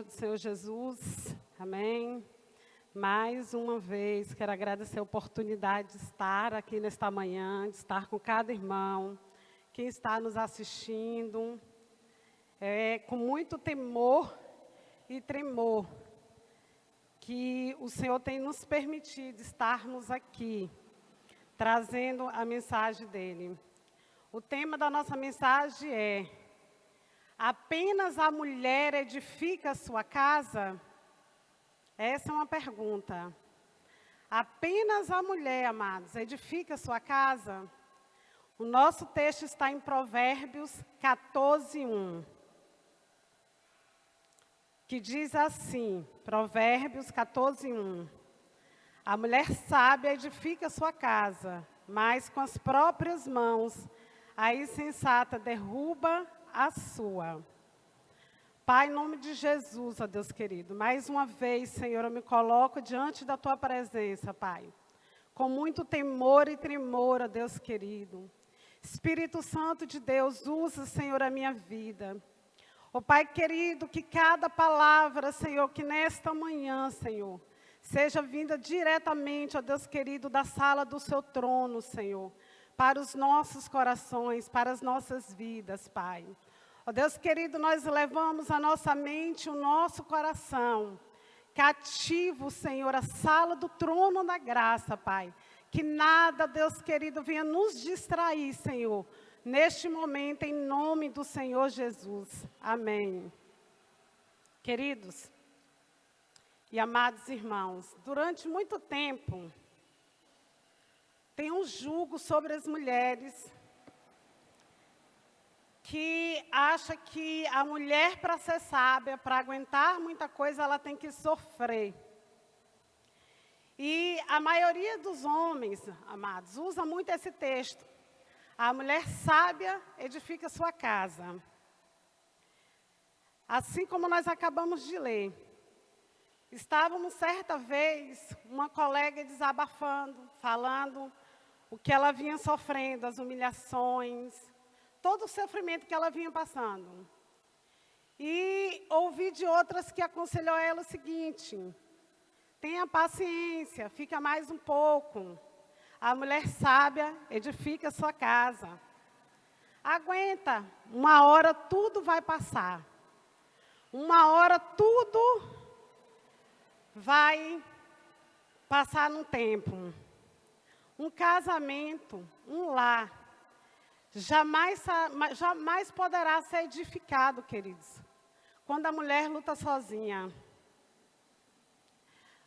do Senhor Jesus, amém. Mais uma vez, quero agradecer a oportunidade de estar aqui nesta manhã, de estar com cada irmão, quem está nos assistindo, com muito temor e tremor, que o Senhor tem nos permitido estarmos aqui, trazendo a mensagem dEle. O tema da nossa mensagem é: apenas a mulher edifica a sua casa? Essa é uma pergunta. Apenas a mulher, amados, edifica a sua casa? O nosso texto está em Provérbios 14:1, que diz assim, Provérbios 14:1. A mulher sábia edifica a sua casa, mas com as próprias mãos a insensata derruba a sua. Pai, em nome de Jesus, ó Deus querido, mais uma vez, Senhor, eu me coloco diante da Tua presença, Pai, com muito temor e tremor, ó Deus querido. Espírito Santo de Deus, usa, Senhor, a minha vida. Ó Pai querido, que cada palavra, Senhor, que nesta manhã, Senhor, seja vinda diretamente, ó Deus querido, da sala do Seu trono, Senhor, para os nossos corações, para as nossas vidas, Pai. Ó Deus querido, nós levamos a nossa mente, o nosso coração cativo, Senhor, a sala do trono da graça, Pai. Que nada, Deus querido, venha nos distrair, Senhor, neste momento, em nome do Senhor Jesus. Amém. Queridos e amados irmãos, durante muito tempo, tem um jugo sobre as mulheres que acha que a mulher, para ser sábia, para aguentar muita coisa, ela tem que sofrer. E a maioria dos homens, amados, usa muito esse texto. A mulher sábia edifica sua casa. Assim como nós acabamos de ler. Estávamos certa vez, uma colega desabafando, falando o que ela vinha sofrendo, as humilhações, todo o sofrimento que ela vinha passando. E ouvi de outras que aconselhou a ela o seguinte: tenha paciência, fica mais um pouco. A mulher sábia edifica a sua casa. Aguenta, uma hora tudo vai passar. Uma hora tudo vai passar no tempo. Um casamento, um lar, jamais poderá ser edificado, queridos, quando a mulher luta sozinha.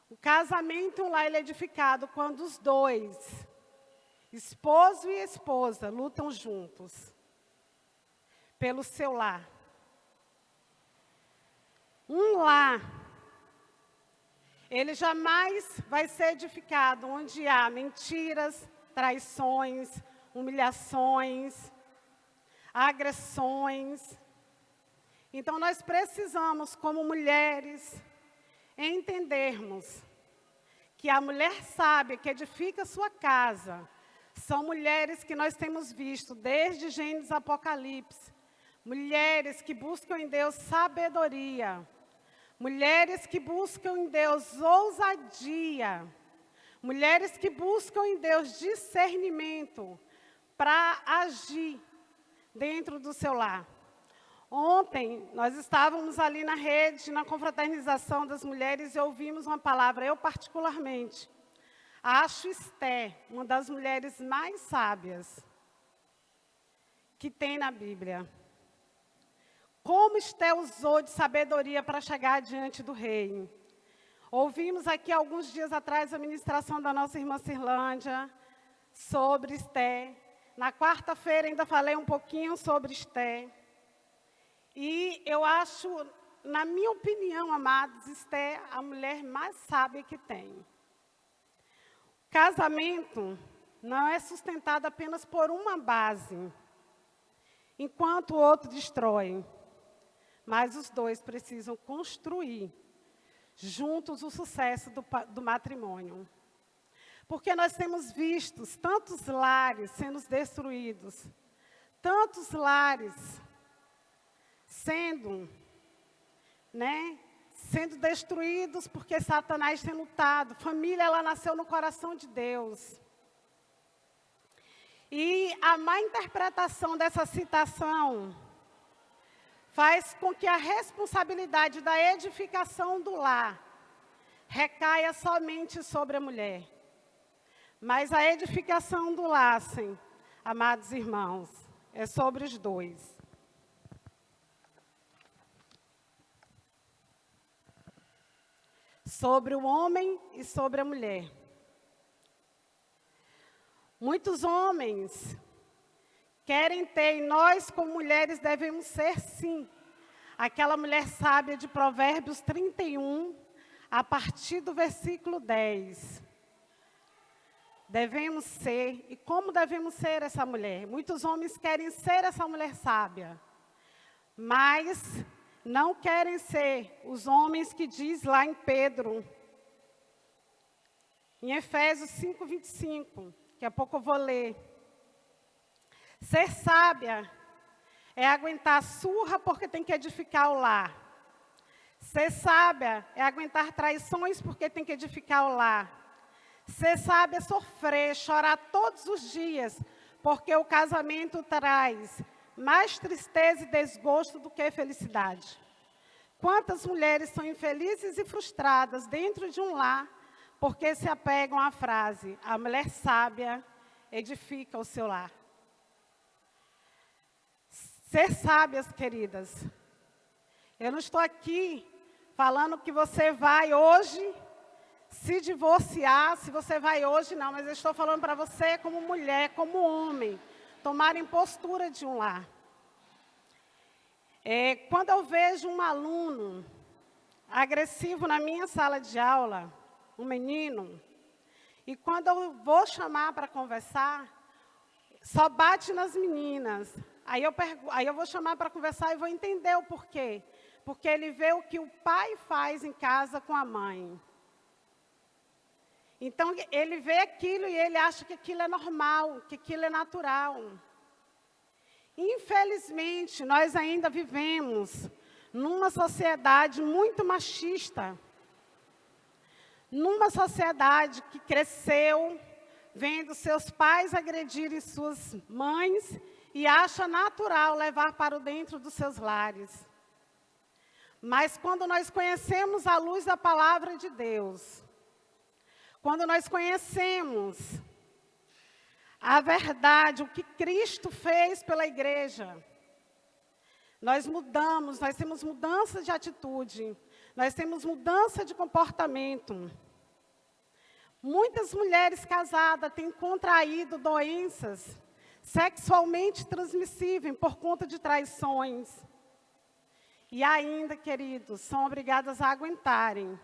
O casamento, um lar, ele é edificado quando os dois, esposo e esposa, lutam juntos pelo seu lar. Um lar, ele jamais vai ser edificado onde há mentiras, traições, humilhações, agressões. Então, nós precisamos, como mulheres, entendermos que a mulher sábia que edifica sua casa são mulheres que nós temos visto desde Gênesis Apocalipse, mulheres que buscam em Deus sabedoria, mulheres que buscam em Deus ousadia, mulheres que buscam em Deus discernimento para agir dentro do seu lar. Ontem, nós estávamos ali na rede, na confraternização das mulheres, e ouvimos uma palavra. Eu, particularmente, acho Esté uma das mulheres mais sábias que tem na Bíblia. Como Esté usou de sabedoria para chegar diante do rei. Ouvimos aqui, alguns dias atrás, a ministração da nossa irmã Cirlândia sobre Esté. Na quarta-feira, ainda falei um pouquinho sobre Esté. E eu acho, na minha opinião, amados, Esté a mulher mais sábia que tem. Casamento não é sustentado apenas por uma base, enquanto o outro destrói. Mas os dois precisam construir juntos o sucesso do matrimônio. Porque nós temos visto tantos lares sendo destruídos, tantos lares sendo sendo destruídos porque Satanás tem lutado. Família, ela nasceu no coração de Deus. E a má interpretação dessa citação faz com que a responsabilidade da edificação do lar recaia somente sobre a mulher. Mas a edificação do lar, sim, amados irmãos, é sobre os dois. Sobre o homem e sobre a mulher. Muitos homens querem ter, e nós como mulheres devemos ser sim, aquela mulher sábia de Provérbios 31, a partir do versículo 10. Devemos ser, e como devemos ser essa mulher? Muitos homens querem ser essa mulher sábia, mas não querem ser os homens que diz lá em Pedro, em Efésios 5:25, daqui a pouco eu vou ler. Ser sábia é aguentar surra porque tem que edificar o lar. Ser sábia é aguentar traições porque tem que edificar o lar. Ser sábia é sofrer, chorar todos os dias, porque o casamento traz mais tristeza e desgosto do que felicidade. Quantas mulheres são infelizes e frustradas dentro de um lar, porque se apegam à frase, a mulher sábia edifica o seu lar. Ser sábias, queridas, eu não estou aqui falando que você vai hoje se divorciar, se você vai hoje, não, mas eu estou falando para você como mulher, como homem, tomarem postura de um lar. Quando eu vejo um aluno agressivo na minha sala de aula, um menino, e quando eu vou chamar para conversar, só bate nas meninas. Aí eu vou chamar para conversar e vou entender o porquê. Porque ele vê o que o pai faz em casa com a mãe. Então, ele vê aquilo e ele acha que aquilo é normal, que aquilo é natural. Infelizmente, nós ainda vivemos numa sociedade muito machista. Numa sociedade que cresceu vendo seus pais agredirem suas mães e acha natural levar para o dentro dos seus lares. Mas quando nós conhecemos a luz da palavra de Deus, quando nós conhecemos a verdade, o que Cristo fez pela igreja, nós mudamos, nós temos mudança de atitude, nós temos mudança de comportamento. Muitas mulheres casadas têm contraído doenças sexualmente transmissíveis por conta de traições. E ainda, queridos, são obrigadas a aguentarem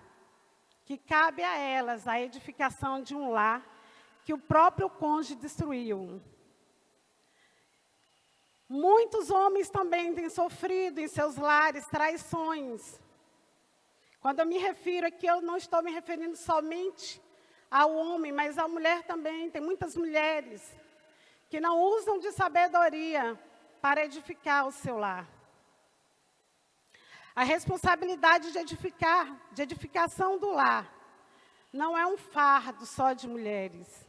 que cabe a elas a edificação de um lar que o próprio cônjuge destruiu. Muitos homens também têm sofrido em seus lares traições. Quando eu me refiro aqui, eu não estou me referindo somente ao homem, mas à mulher também. Tem muitas mulheres que não usam de sabedoria para edificar o seu lar. A responsabilidade de edificação do lar não é um fardo só de mulheres.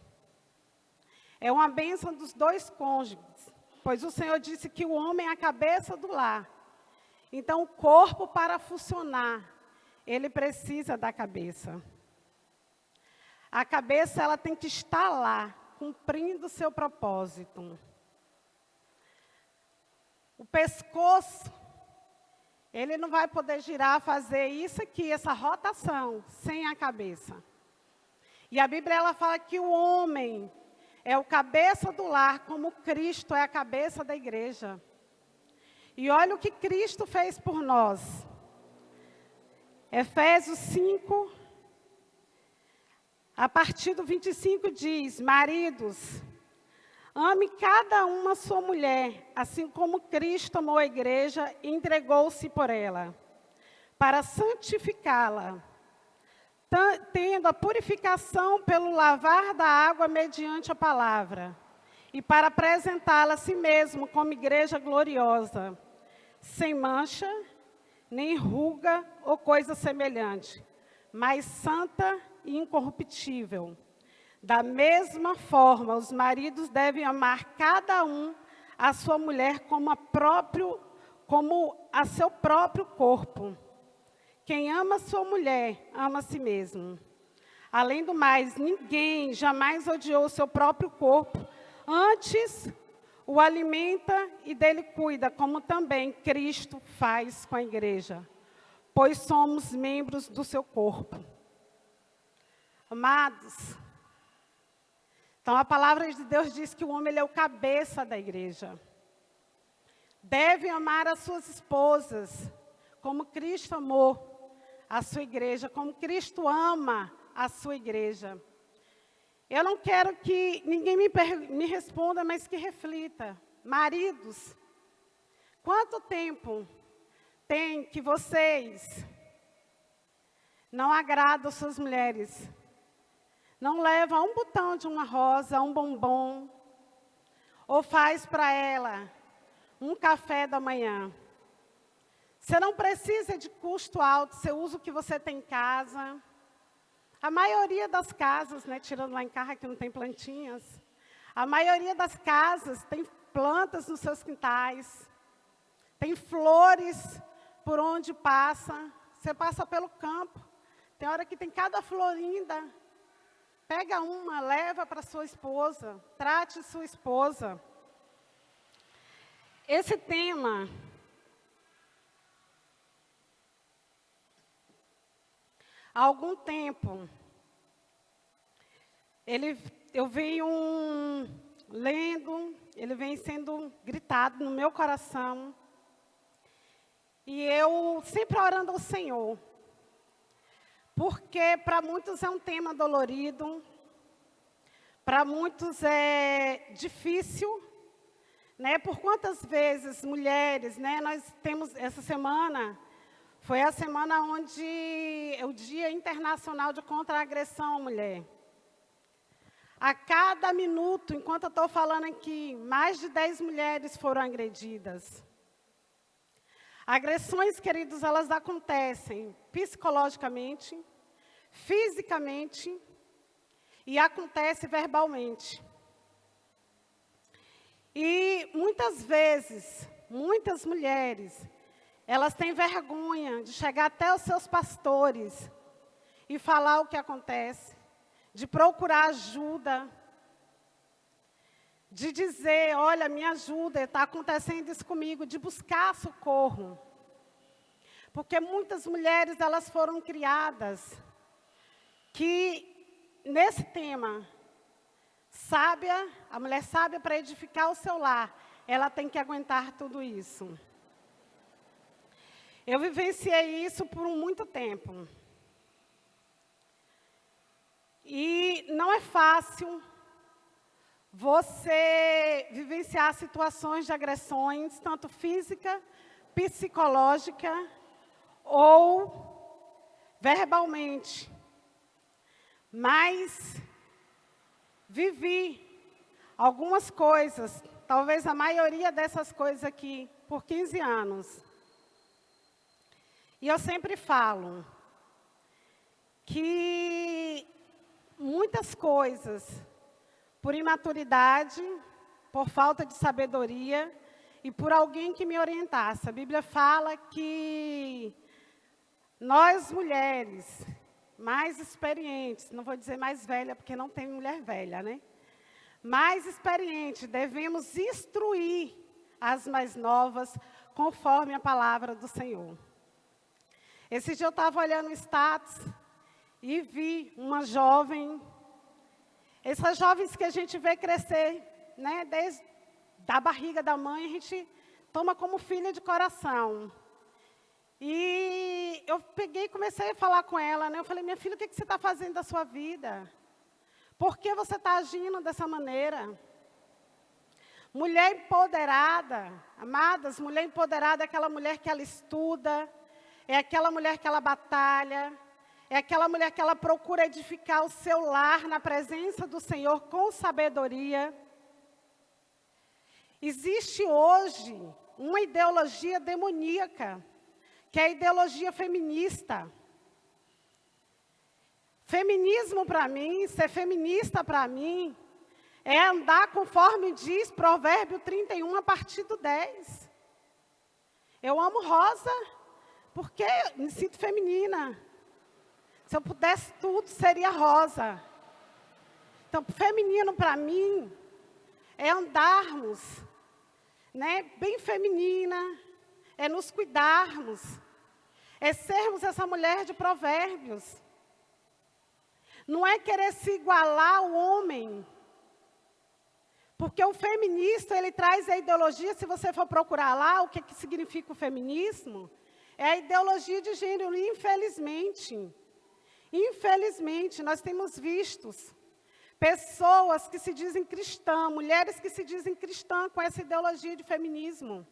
É uma bênção dos dois cônjuges, pois o Senhor disse que o homem é a cabeça do lar. Então, o corpo, para funcionar, ele precisa da cabeça. A cabeça, ela tem que estar lá, cumprindo o seu propósito. O pescoço, ele não vai poder girar, fazer isso aqui, essa rotação, sem a cabeça. E a Bíblia, ela fala que o homem é o cabeça do lar, como Cristo é a cabeça da igreja. E olha o que Cristo fez por nós. Efésios 5, a partir do 25 diz, maridos, ame cada uma sua mulher, assim como Cristo amou a igreja e entregou-se por ela, para santificá-la, tendo a purificação pelo lavar da água mediante a palavra, e para apresentá-la a si mesmo como igreja gloriosa, sem mancha, nem ruga ou coisa semelhante, mas santa e incorruptível. Da mesma forma, os maridos devem amar cada um a sua mulher como a seu próprio corpo. Quem ama sua mulher, ama a si mesmo. Além do mais, ninguém jamais odiou o seu próprio corpo, antes o alimenta e dele cuida, como também Cristo faz com a igreja, pois somos membros do seu corpo. Amados, então a palavra de Deus diz que o homem ele é o cabeça da igreja. Devem amar as suas esposas, como Cristo amou a sua igreja, como Cristo ama a sua igreja. Eu não quero que ninguém me responda, mas que reflita. Maridos, quanto tempo tem que vocês não agradam suas mulheres? Não leva um botão de uma rosa, um bombom, ou faz para ela um café da manhã. Você não precisa de custo alto, você usa o que você tem em casa. A maioria das casas, né, tirando lá em casa que não tem plantinhas, a maioria das casas tem plantas nos seus quintais, tem flores por onde passa. Você passa pelo campo, tem hora que tem cada flor linda. Pega uma, leva para sua esposa, trate sua esposa. Esse tema há algum tempo, eu venho lendo, ele vem sendo gritado no meu coração, e eu sempre orando ao Senhor, porque para muitos é um tema dolorido, para muitos é difícil, né? Por quantas vezes mulheres, né? Nós temos essa semana. Foi a semana onde é o Dia Internacional de Contra a Agressão à Mulher. A cada minuto, enquanto eu estou falando aqui, mais de 10 mulheres foram agredidas. Agressões, queridos, elas acontecem psicologicamente, fisicamente e acontecem verbalmente. E muitas vezes, muitas mulheres, elas têm vergonha de chegar até os seus pastores e falar o que acontece, de procurar ajuda, de dizer, olha, me ajuda, está acontecendo isso comigo, de buscar socorro. Porque muitas mulheres, elas foram criadas que, nesse tema, sábia, a mulher sábia para edificar o seu lar, ela tem que aguentar tudo isso. Eu vivenciei isso por muito tempo. E não é fácil você vivenciar situações de agressões, tanto física, psicológica ou verbalmente. Mas vivi algumas coisas, talvez a maioria dessas coisas aqui, por 15 anos. E eu sempre falo que muitas coisas, por imaturidade, por falta de sabedoria e por alguém que me orientasse. A Bíblia fala que nós mulheres mais experientes, não vou dizer mais velha, porque não tem mulher velha, né? Mais experientes, devemos instruir as mais novas conforme a palavra do Senhor. Esse dia eu estava olhando o status e vi uma jovem, essas jovens que a gente vê crescer, né, desde da barriga da mãe, a gente toma como filha de coração. E eu peguei e comecei a falar com ela, né, eu falei, minha filha, o que você está fazendo da sua vida? Por que você está agindo dessa maneira? Mulher empoderada, amadas, mulher empoderada é aquela mulher que ela estuda, é aquela mulher que ela batalha, é aquela mulher que ela procura edificar o seu lar na presença do Senhor com sabedoria. Existe hoje uma ideologia demoníaca que é a ideologia feminista. Feminismo para mim, ser feminista para mim, é andar conforme diz Provérbio 31, a partir do 10. Eu amo rosa, porque me sinto feminina. Se eu pudesse tudo, seria rosa. Então, feminino para mim, é andarmos, né, bem feminina, é nos cuidarmos, é sermos essa mulher de Provérbios. Não é querer se igualar ao homem, porque o feminista, ele traz a ideologia, se você for procurar lá, o que significa o feminismo, é a ideologia de gênero, infelizmente. Infelizmente, nós temos visto pessoas que se dizem cristãs, mulheres que se dizem cristãs com essa ideologia de feminismo.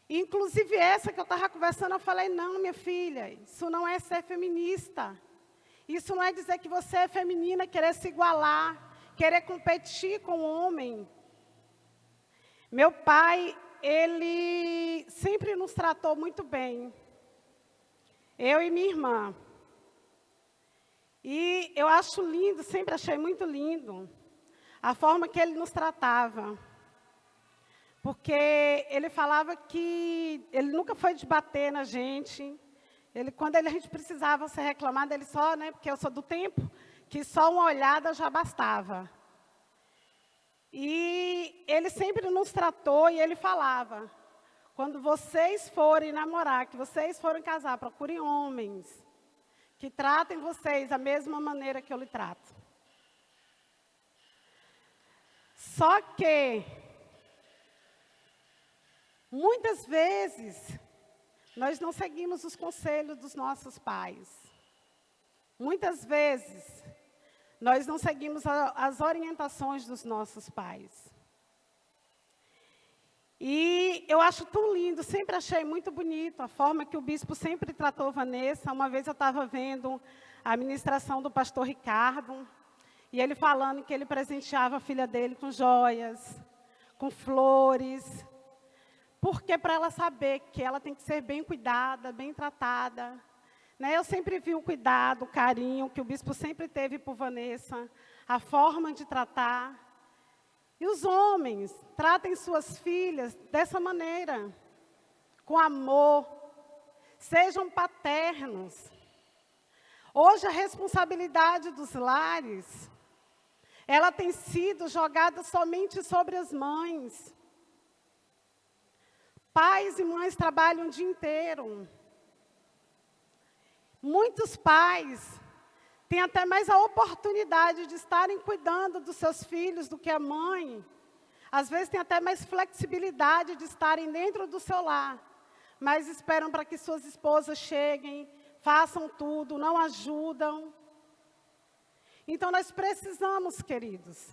Inclusive essa que eu estava conversando, eu falei, não, minha filha, isso não é ser feminista. Isso não é dizer que você é feminina, querer se igualar, querer competir com o homem. Meu pai, ele sempre nos tratou muito bem. Eu e minha irmã. E eu acho lindo, sempre achei muito lindo, a forma que ele nos tratava. Porque ele falava que ele nunca foi de bater na gente. Quando a gente precisava ser reclamado, ele só, né, porque eu sou do tempo, que só uma olhada já bastava. E ele sempre nos tratou e ele falava, quando vocês forem namorar, que vocês forem casar, procurem homens que tratem vocês da mesma maneira que eu lhe trato. Só que, muitas vezes, nós não seguimos os conselhos dos nossos pais. Muitas vezes, nós não seguimos as orientações dos nossos pais. E eu acho tão lindo, sempre achei muito bonito a forma que o bispo sempre tratou Vanessa. Uma vez eu estava vendo a ministração do pastor Ricardo, e ele falando que ele presenteava a filha dele com joias, com flores, porque para ela saber que ela tem que ser bem cuidada, bem tratada. Né? Eu sempre vi o cuidado, o carinho que o bispo sempre teve por Vanessa, a forma de tratar. E os homens, tratem suas filhas dessa maneira, com amor, sejam paternos. Hoje a responsabilidade dos lares, ela tem sido jogada somente sobre as mães. Pais e mães trabalham o dia inteiro. Muitos pais têm até mais a oportunidade de estarem cuidando dos seus filhos do que a mãe. Às vezes tem até mais flexibilidade de estarem dentro do seu lar, mas esperam para que suas esposas cheguem, façam tudo, não ajudam. Então nós precisamos, queridos,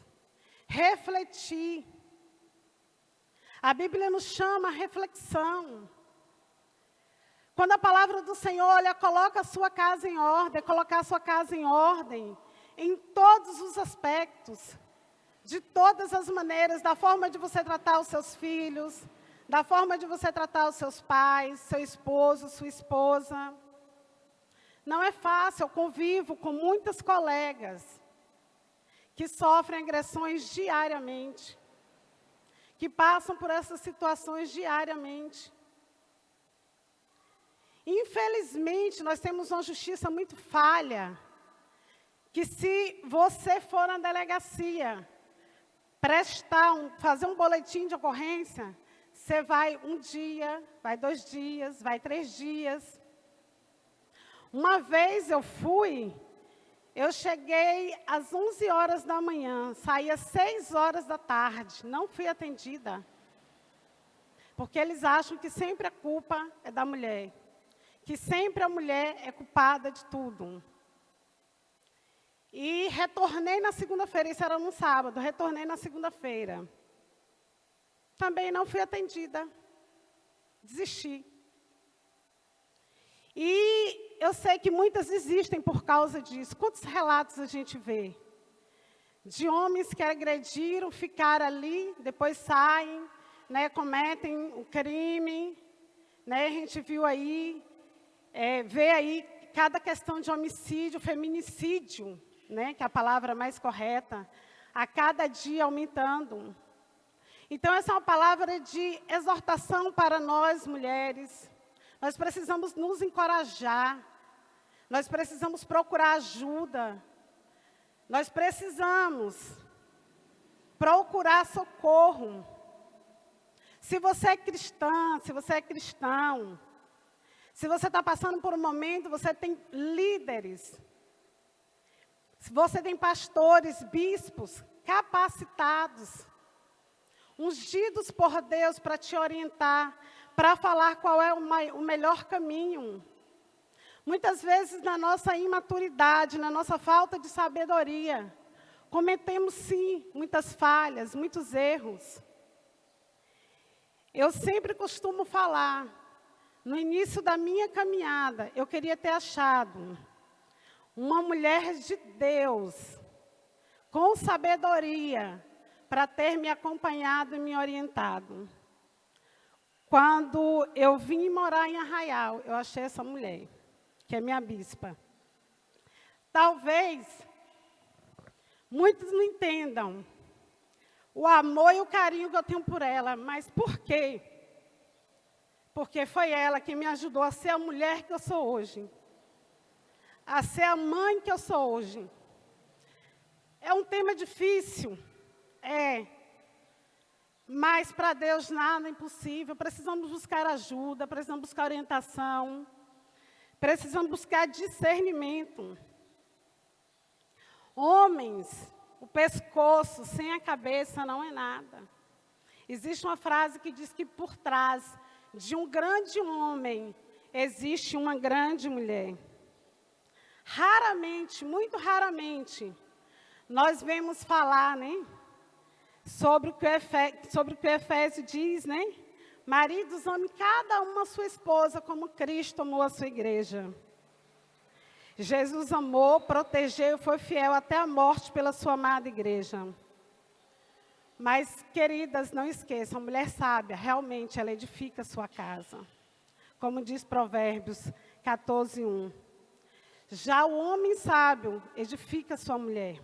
refletir. A Bíblia nos chama a reflexão. Quando a palavra do Senhor, olha, coloca a sua casa em ordem, colocar a sua casa em ordem, em todos os aspectos, de todas as maneiras, da forma de você tratar os seus filhos, da forma de você tratar os seus pais, seu esposo, sua esposa. Não é fácil, eu convivo com muitas colegas que sofrem agressões diariamente, que passam por essas situações diariamente. Infelizmente, nós temos uma justiça muito falha, que se você for na delegacia, fazer um boletim de ocorrência, você vai um dia, vai 2 dias, vai 3 dias. Uma vez eu cheguei às 11 horas da manhã, saí às 6 horas da tarde, não fui atendida. Porque eles acham que sempre a culpa é da mulher. Que sempre a mulher é culpada de tudo. E retornei na segunda-feira, isso era no sábado, retornei na segunda-feira. Também não fui atendida. Desisti. E eu sei que muitas desistem por causa disso. Quantos relatos a gente vê? De homens que agrediram, ficaram ali, depois saem, né, cometem o crime. né, a gente viu aí, vê aí cada questão de homicídio, feminicídio, né, que é a palavra mais correta, a cada dia aumentando. Então, essa é uma palavra de exortação para nós, mulheres. Nós precisamos nos encorajar, nós precisamos procurar ajuda, nós precisamos procurar socorro. Se você é cristã, se você é cristão, se você está passando por um momento, você tem líderes, você tem pastores, bispos capacitados, ungidos por Deus para te orientar, para falar qual é o melhor caminho. Muitas vezes, na nossa imaturidade, na nossa falta de sabedoria, cometemos, sim, muitas falhas, muitos erros. Eu sempre costumo falar, no início da minha caminhada, eu queria ter achado uma mulher de Deus, com sabedoria, para ter me acompanhado e me orientado. Quando eu vim morar em Arraial, eu achei essa mulher, que é minha bispa. Talvez muitos não entendam o amor e o carinho que eu tenho por ela, mas por quê? Porque foi ela que me ajudou a ser a mulher que eu sou hoje, a ser a mãe que eu sou hoje. É um tema difícil, mas para Deus nada é impossível. Precisamos buscar ajuda, precisamos buscar orientação, precisamos buscar discernimento. Homens, o pescoço sem a cabeça não é nada. Existe uma frase que diz que por trás de um grande homem existe uma grande mulher. Raramente, muito raramente, nós vemos falar, né, sobre o que o Efésio diz, né? Maridos, amem cada uma a sua esposa como Cristo amou a sua igreja. Jesus amou, protegeu, foi fiel até a morte pela sua amada igreja. Mas, queridas, não esqueçam, a mulher sábia, realmente, ela edifica a sua casa. Como diz Provérbios 14:1. Já o homem sábio edifica a sua mulher.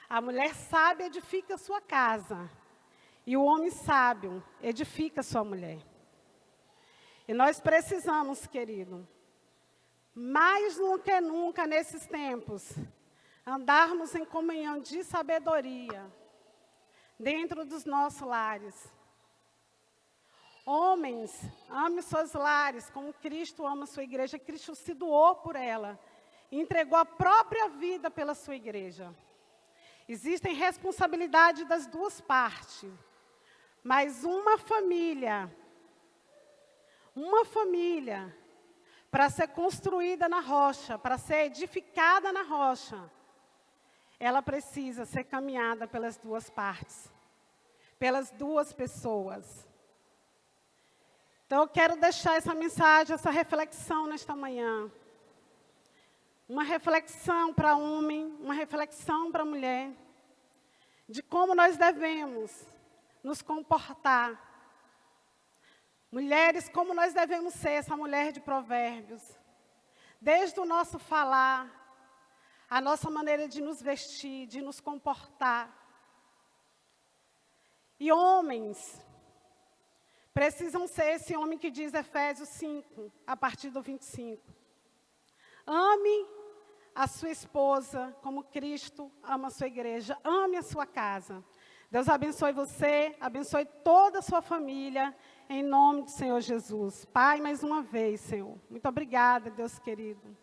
A mulher sábia edifica a sua casa. E o homem sábio edifica a sua mulher. E nós precisamos, querido, mais do que nunca nesses tempos, andarmos em comunhão de sabedoria dentro dos nossos lares. Homens, ame seus lares como Cristo ama a sua igreja. Cristo se doou por ela e entregou a própria vida pela sua igreja. Existem responsabilidade das duas partes, mas uma família, para ser construída na rocha, para ser edificada na rocha, ela precisa ser caminhada pelas duas partes, pelas duas pessoas. Então, eu quero deixar essa mensagem, essa reflexão nesta manhã. Uma reflexão para homem, uma reflexão para mulher, de como nós devemos nos comportar. Mulheres, como nós devemos ser essa mulher de Provérbios. Desde o nosso falar, a nossa maneira de nos vestir, de nos comportar. E homens precisam ser esse homem que diz Efésios 5, a partir do 25. Ame a sua esposa como Cristo ama a sua igreja. Ame a sua casa. Deus abençoe você, abençoe toda a sua família, em nome do Senhor Jesus. Pai, mais uma vez, Senhor. Muito obrigada, Deus querido.